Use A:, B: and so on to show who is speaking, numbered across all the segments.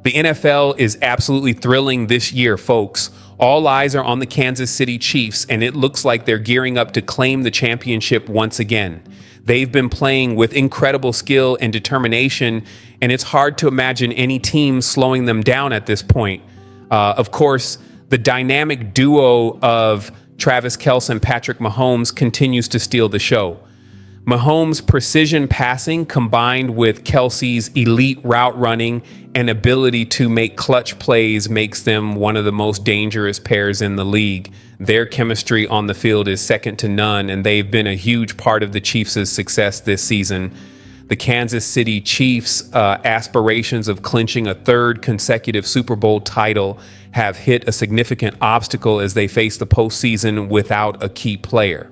A: The NFL is absolutely thrilling this year, folks. All eyes are on the Kansas City Chiefs, and it looks like they're gearing up to claim the championship once again. They've been playing with incredible skill and determination, and it's hard to imagine any team slowing them down at this point. Of course, the dynamic duo of Travis Kelce and Patrick Mahomes continues to steal the show. Mahomes' precision passing combined with Kelce's elite route running and ability to make clutch plays makes them one of the most dangerous pairs in the league. Their chemistry on the field is second to none, and they've been a huge part of the Chiefs' success this season. The Kansas City Chiefs' aspirations of clinching a third consecutive Super Bowl title have hit a significant obstacle as they face the postseason without a key player.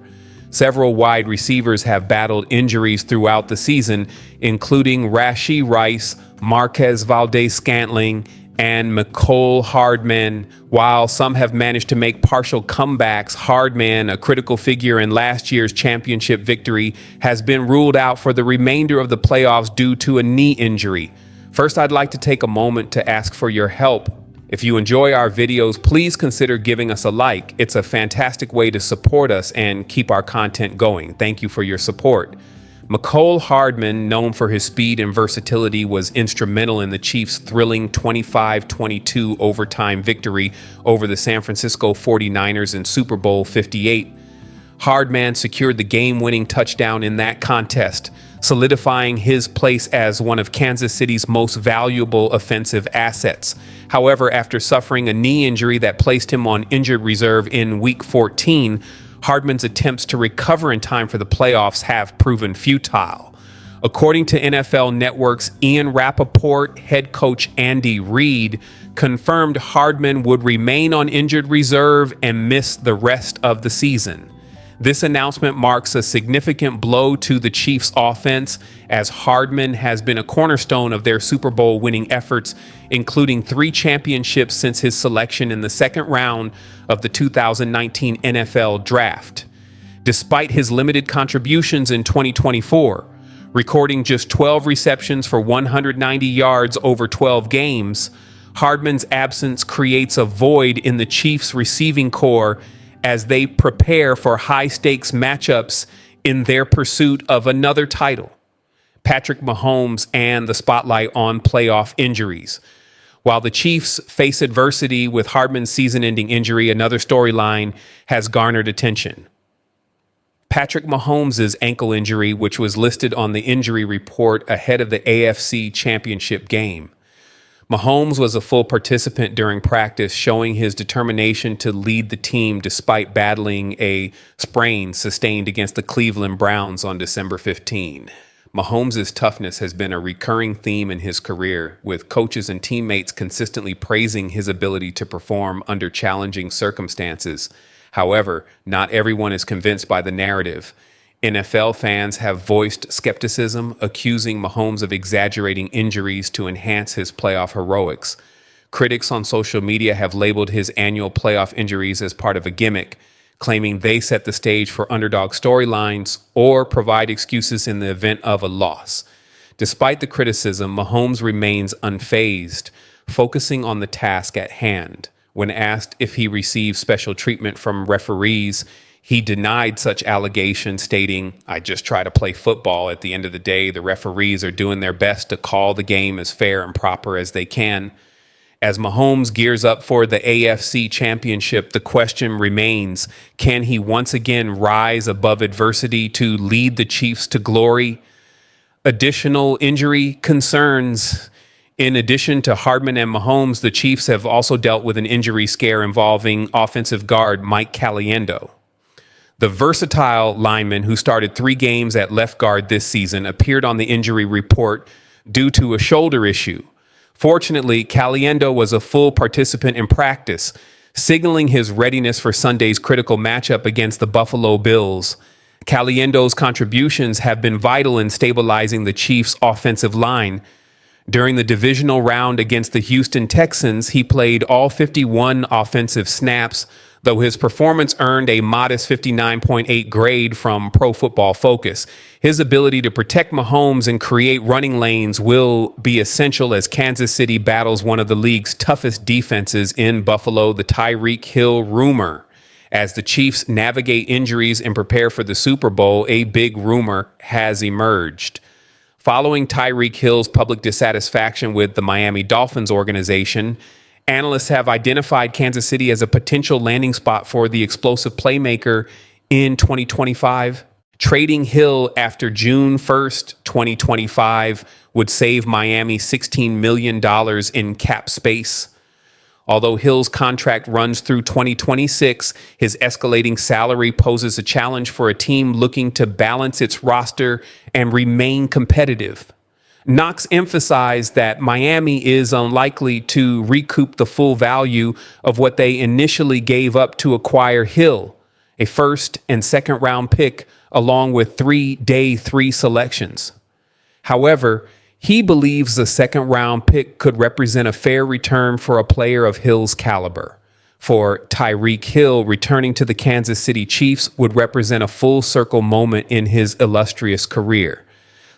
A: Several wide receivers have battled injuries throughout the season, including Rashee Rice, Marquez Valdes-Scantling, and Mecole Hardman. While some have managed to make partial comebacks, Hardman, a critical figure in last year's championship victory, has been ruled out for the remainder of the playoffs due to a knee injury. First, I'd like to take a moment to ask for your help. If you enjoy our videos, please consider giving us a like. It's a fantastic way to support us and keep our content going. Thank you for your support. Mecole Hardman, known for his speed and versatility, was instrumental in the Chiefs' thrilling 25-22 overtime victory over the San Francisco 49ers in Super Bowl 58. Hardman secured the game-winning touchdown in that contest, solidifying his place as one of Kansas City's most valuable offensive assets. However, after suffering a knee injury that placed him on injured reserve in Week 14, Hardman's attempts to recover in time for the playoffs have proven futile. According to NFL Network's Ian Rappaport, head coach Andy Reid confirmed Hardman would remain on injured reserve and miss the rest of the season. This announcement marks a significant blow to the Chiefs' offense, as Hardman has been a cornerstone of their Super Bowl winning efforts, including 3 championships since his selection in the second round of the 2019 NFL Draft. Despite his limited contributions in 2024, recording just 12 receptions for 190 yards over 12 games, Hardman's absence creates a void in the Chiefs' receiving corps as they prepare for high-stakes matchups in their pursuit of another title. Patrick Mahomes and the spotlight on playoff injuries. While the Chiefs face adversity with Hardman's season-ending injury, another storyline has garnered attention. Patrick Mahomes' ankle injury, which was listed on the injury report ahead of the AFC Championship game. Mahomes was a full participant during practice, showing his determination to lead the team despite battling a sprain sustained against the Cleveland Browns on December 15. Mahomes' toughness has been a recurring theme in his career, with coaches and teammates consistently praising his ability to perform under challenging circumstances. However, not everyone is convinced by the narrative. NFL fans have voiced skepticism, accusing Mahomes of exaggerating injuries to enhance his playoff heroics. Critics on social media have labeled his annual playoff injuries as part of a gimmick, claiming they set the stage for underdog storylines or provide excuses in the event of a loss. Despite the criticism, Mahomes remains unfazed, focusing on the task at hand. When asked if he received special treatment from referees, he denied such allegations, stating, "I just try to play football. At the end of the day, the referees are doing their best to call the game as fair and proper as they can." As Mahomes gears up for the AFC Championship, the question remains, can he once again rise above adversity to lead the Chiefs to glory? Additional injury concerns. In addition to Hardman and Mahomes, the Chiefs have also dealt with an injury scare involving offensive guard Mike Caliendo. The versatile lineman, who started 3 games at left guard this season, appeared on the injury report due to a shoulder issue. Fortunately, Caliendo was a full participant in practice, signaling his readiness for Sunday's critical matchup against the Buffalo Bills. Caliendo's contributions have been vital in stabilizing the Chiefs' offensive line. During the divisional round against the Houston Texans, he played all 51 offensive snaps, though his performance earned a modest 59.8 grade from Pro Football Focus. His ability to protect Mahomes and create running lanes will be essential as Kansas City battles one of the league's toughest defenses in Buffalo, the Tyreek Hill rumor. As the Chiefs navigate injuries and prepare for the Super Bowl, a big rumor has emerged. Following Tyreek Hill's public dissatisfaction with the Miami Dolphins organization, analysts have identified Kansas City as a potential landing spot for the explosive playmaker in 2025. Trading Hill after June 1st, 2025 would save Miami $16 million in cap space. Although Hill's contract runs through 2026, his escalating salary poses a challenge for a team looking to balance its roster and remain competitive. Knox emphasized that Miami is unlikely to recoup the full value of what they initially gave up to acquire Hill, a first and second round pick, along with 3 day 3 selections. However, he believes the second round pick could represent a fair return for a player of Hill's caliber. For Tyreek Hill, returning to the Kansas City Chiefs would represent a full circle moment in his illustrious career.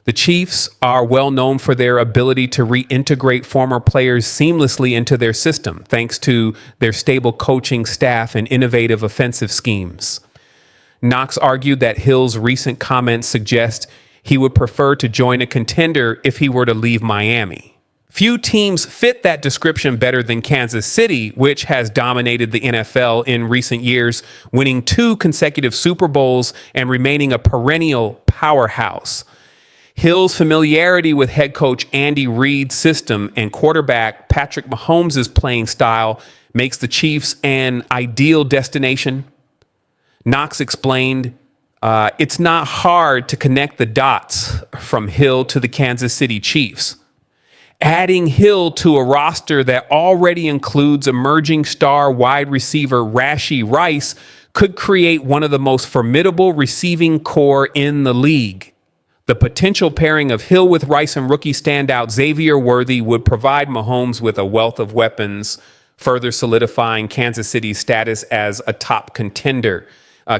A: The Chiefs are well known for their ability to reintegrate former players seamlessly into their system, thanks to their stable coaching staff and innovative offensive schemes. Knox argued that Hill's recent comments suggest he would prefer to join a contender if he were to leave Miami. Few teams fit that description better than Kansas City, which has dominated the NFL in recent years, winning 2 consecutive Super Bowls and remaining a perennial powerhouse. Hill's familiarity with head coach Andy Reid's system and quarterback Patrick Mahomes' playing style makes the Chiefs an ideal destination. Knox explained, it's not hard to connect the dots from Hill to the Kansas City Chiefs. Adding Hill to a roster that already includes emerging star wide receiver Rashee Rice could create one of the most formidable receiving core in the league. The potential pairing of Hill with Rice and rookie standout Xavier Worthy would provide Mahomes with a wealth of weapons, further solidifying Kansas City's status as a top contender.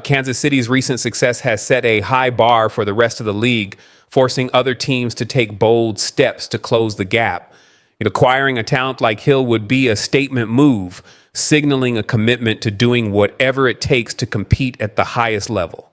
A: Kansas City's recent success has set a high bar for the rest of the league, forcing other teams to take bold steps to close the gap. Acquiring a talent like Hill would be a statement move, signaling a commitment to doing whatever it takes to compete at the highest level.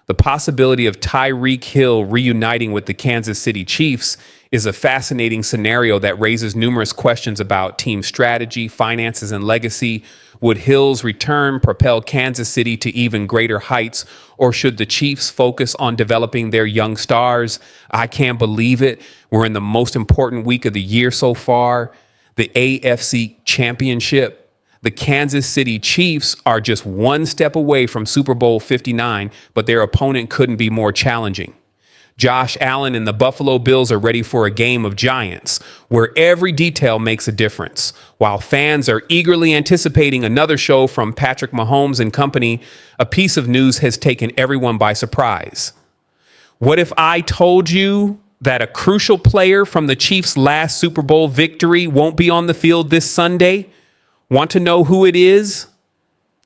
A: The possibility of Tyreek Hill reuniting with the Kansas City Chiefs is a fascinating scenario that raises numerous questions about team strategy, finances, and legacy. Would Hill's return propel Kansas City to even greater heights, or should the Chiefs focus on developing their young stars? I can't believe it. We're in the most important week of the year so far, the AFC Championship. The Kansas City Chiefs are just one step away from Super Bowl 59, but their opponent couldn't be more challenging. Josh Allen and the Buffalo Bills are ready for a game of giants, where every detail makes a difference. While fans are eagerly anticipating another show from Patrick Mahomes and company, a piece of news has taken everyone by surprise. What if I told you that a crucial player from the Chiefs' last Super Bowl victory won't be on the field this Sunday? Want to know who it is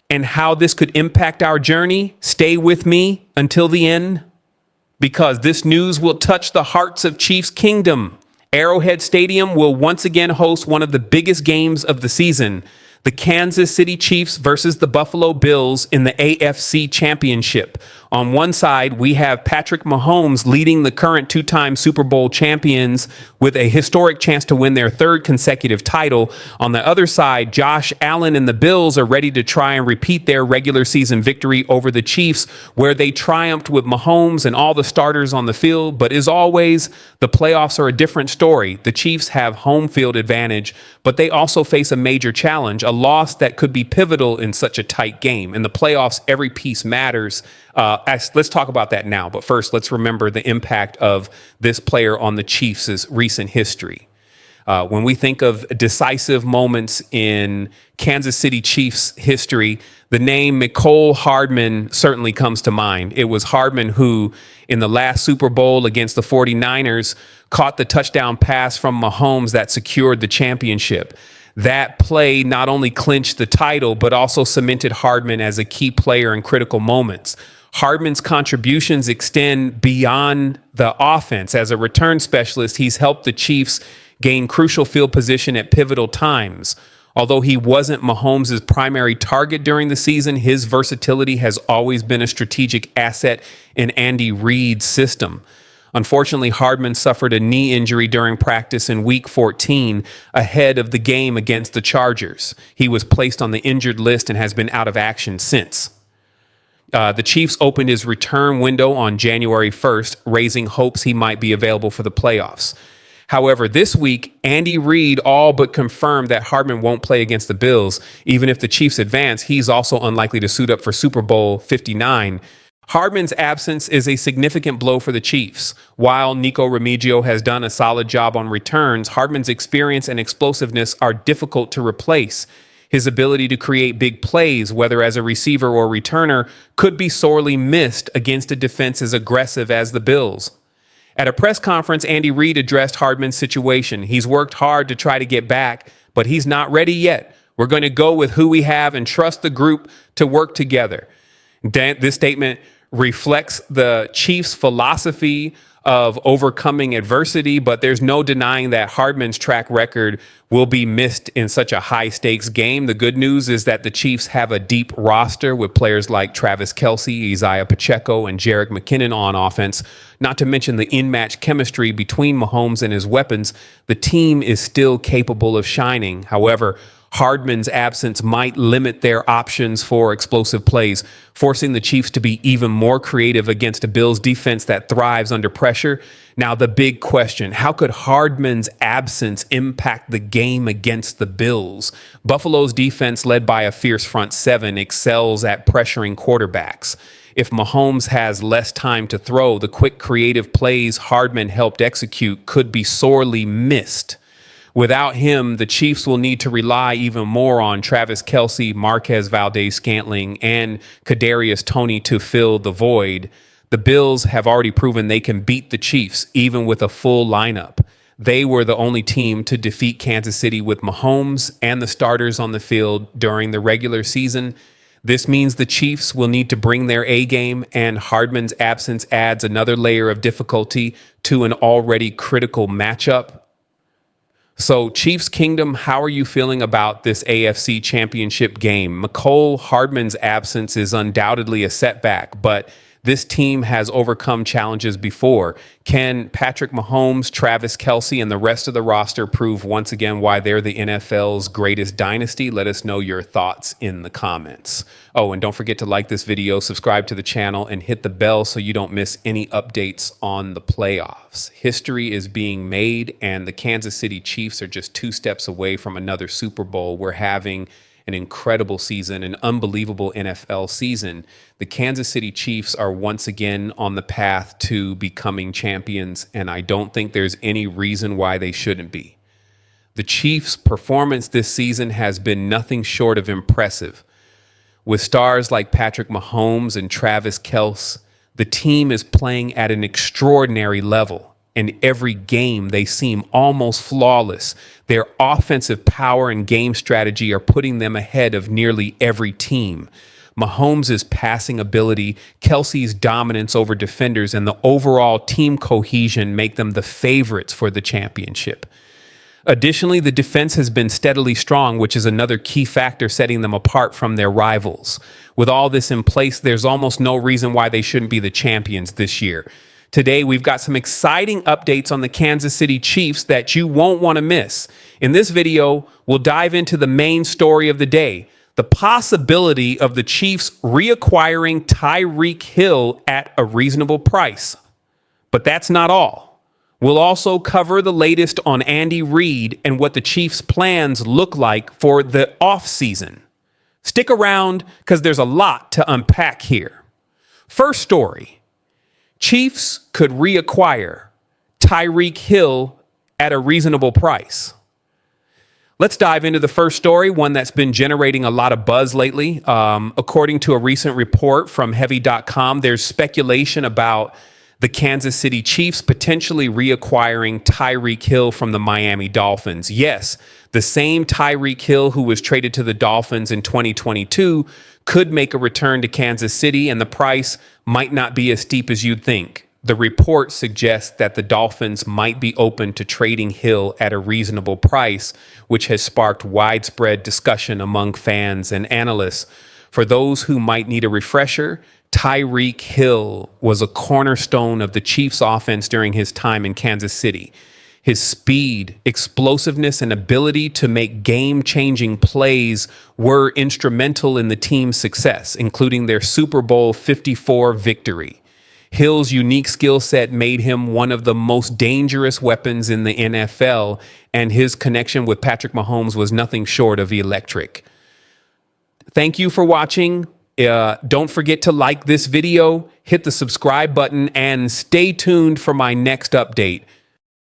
A: and how this could impact our journey? Stay with me until the end, because this news will touch the hearts of Chiefs Kingdom. Arrowhead Stadium will once again host one of the biggest games of the season, the Kansas City Chiefs versus the Buffalo Bills in the AFC Championship. On one side, we have Patrick Mahomes leading the current 2-time Super Bowl champions with a historic chance to win their 3rd consecutive title. On the other side, Josh Allen and the Bills are ready to try and repeat their regular season victory over the Chiefs, where they triumphed with Mahomes and all the starters on the field. But as always, the playoffs are a different story. The Chiefs have home field advantage, but they also face a major challenge, a loss that could be pivotal in such a tight game. In the playoffs, every piece matters. Let's talk about that now. But first, let's remember the impact of this player on the Chiefs' recent history. When we think of decisive moments in Kansas City Chiefs history, the name Mecole Hardman certainly comes to mind. It was Hardman who, in the last Super Bowl against the 49ers, caught the touchdown pass from Mahomes that secured the championship. That play not only clinched the title, but also cemented Hardman as a key player in critical moments. Hardman's contributions extend beyond the offense. As a return specialist, he's helped the Chiefs gain crucial field position at pivotal times. Although he wasn't Mahomes' primary target during the season, his versatility has always been a strategic asset in Andy Reid's system. Unfortunately, Hardman suffered a knee injury during practice in Week 14 ahead of the game against the Chargers. He was placed on the injured list and has been out of action since. The Chiefs opened his return window on January 1st, raising hopes he might be available for the playoffs. However, this week, Andy Reid all but confirmed that Hardman won't play against the Bills. Even if the Chiefs advance, he's also unlikely to suit up for Super Bowl 59. Hardman's absence is a significant blow for the Chiefs. While Nico Remigio has done a solid job on returns, Hardman's experience and explosiveness are difficult to replace. His ability to create big plays, whether as a receiver or returner, could be sorely missed against a defense as aggressive as the Bills. At a press conference, Andy Reid addressed Hardman's situation. He's worked hard to try to get back, but he's not ready yet. We're going to go with who we have and trust the group to work together. This statement reflects the Chiefs' philosophy of overcoming adversity, but there's no denying that Hardman's track record will be missed in such a high-stakes game. The good news is that the Chiefs have a deep roster with players like Travis Kelce, Isaiah Pacheco, and Jerick McKinnon on offense. Not to mention the in-match chemistry between Mahomes and his weapons, the team is still capable of shining. However, Hardman's absence might limit their options for explosive plays, forcing the Chiefs to be even more creative against a Bills defense that thrives under pressure. Now, the big question, how could Hardman's absence impact the game against the Bills? Buffalo's defense, led by a fierce front seven, excels at pressuring quarterbacks. If Mahomes has less time to throw, the quick creative plays Hardman helped execute could be sorely missed. Without him, the Chiefs will need to rely even more on Travis Kelce, Marquez Valdes-Scantling, and Kadarius Toney to fill the void. The Bills have already proven they can beat the Chiefs, even with a full lineup. They were the only team to defeat Kansas City with Mahomes and the starters on the field during the regular season. This means the Chiefs will need to bring their A game, and Hardman's absence adds another layer of difficulty to an already critical matchup. So, Chiefs Kingdom, how are you feeling about this AFC Championship game? Mecole Hardman's absence is undoubtedly a setback, but this team has overcome challenges before. Can Patrick Mahomes, Travis Kelce, and the rest of the roster prove once again why they're the NFL's greatest dynasty? Let us know your thoughts in the comments. Oh, and don't forget to like this video, subscribe to the channel, and hit the bell so you don't miss any updates on the playoffs. History is being made, and the Kansas City Chiefs are just 2 steps away from another Super Bowl. We're having an incredible season, an unbelievable NFL season. The Kansas City Chiefs are once again on the path to becoming champions, and I don't think there's any reason why they shouldn't be. The Chiefs' performance this season has been nothing short of impressive. With stars like Patrick Mahomes and Travis Kelce, the team is playing at an extraordinary level. In every game, they seem almost flawless. Their offensive power and game strategy are putting them ahead of nearly every team. Mahomes' passing ability, Kelce's dominance over defenders, and the overall team cohesion make them the favorites for the championship. Additionally, the defense has been steadily strong, which is another key factor setting them apart from their rivals. With all this in place, there's almost no reason why they shouldn't be the champions this year. Today, we've got some exciting updates on the Kansas City Chiefs that you won't want to miss. In this video, we'll dive into the main story of the day, the possibility of the Chiefs reacquiring Tyreek Hill at a reasonable price. But that's not all. We'll also cover the latest on Andy Reid and what the Chiefs' plans look like for the offseason. Stick around because there's a lot to unpack here. First story. Chiefs could reacquire Tyreek Hill at a reasonable price. Let's dive into the first story, one that's been generating a lot of buzz lately. According to a recent report from Heavy.com, there's speculation about The Kansas City Chiefs potentially reacquiring Tyreek Hill from the Miami Dolphins. Yes, the same Tyreek Hill who was traded to the Dolphins in 2022 could make a return to Kansas City, and the price might not be as steep as you'd think. The report suggests that the Dolphins might be open to trading Hill at a reasonable price, which has sparked widespread discussion among fans and analysts. For those who might need a refresher, Tyreek Hill was a cornerstone of the Chiefs' offense during his time in Kansas City. His speed, explosiveness, and ability to make game-changing plays were instrumental in the team's success, including their Super Bowl 54 victory. Hill's unique skill set made him one of the most dangerous weapons in the NFL, and his connection with Patrick Mahomes was nothing short of electric. Thank you for watching. Don't forget to like this video, hit the subscribe button, and stay tuned for my next update.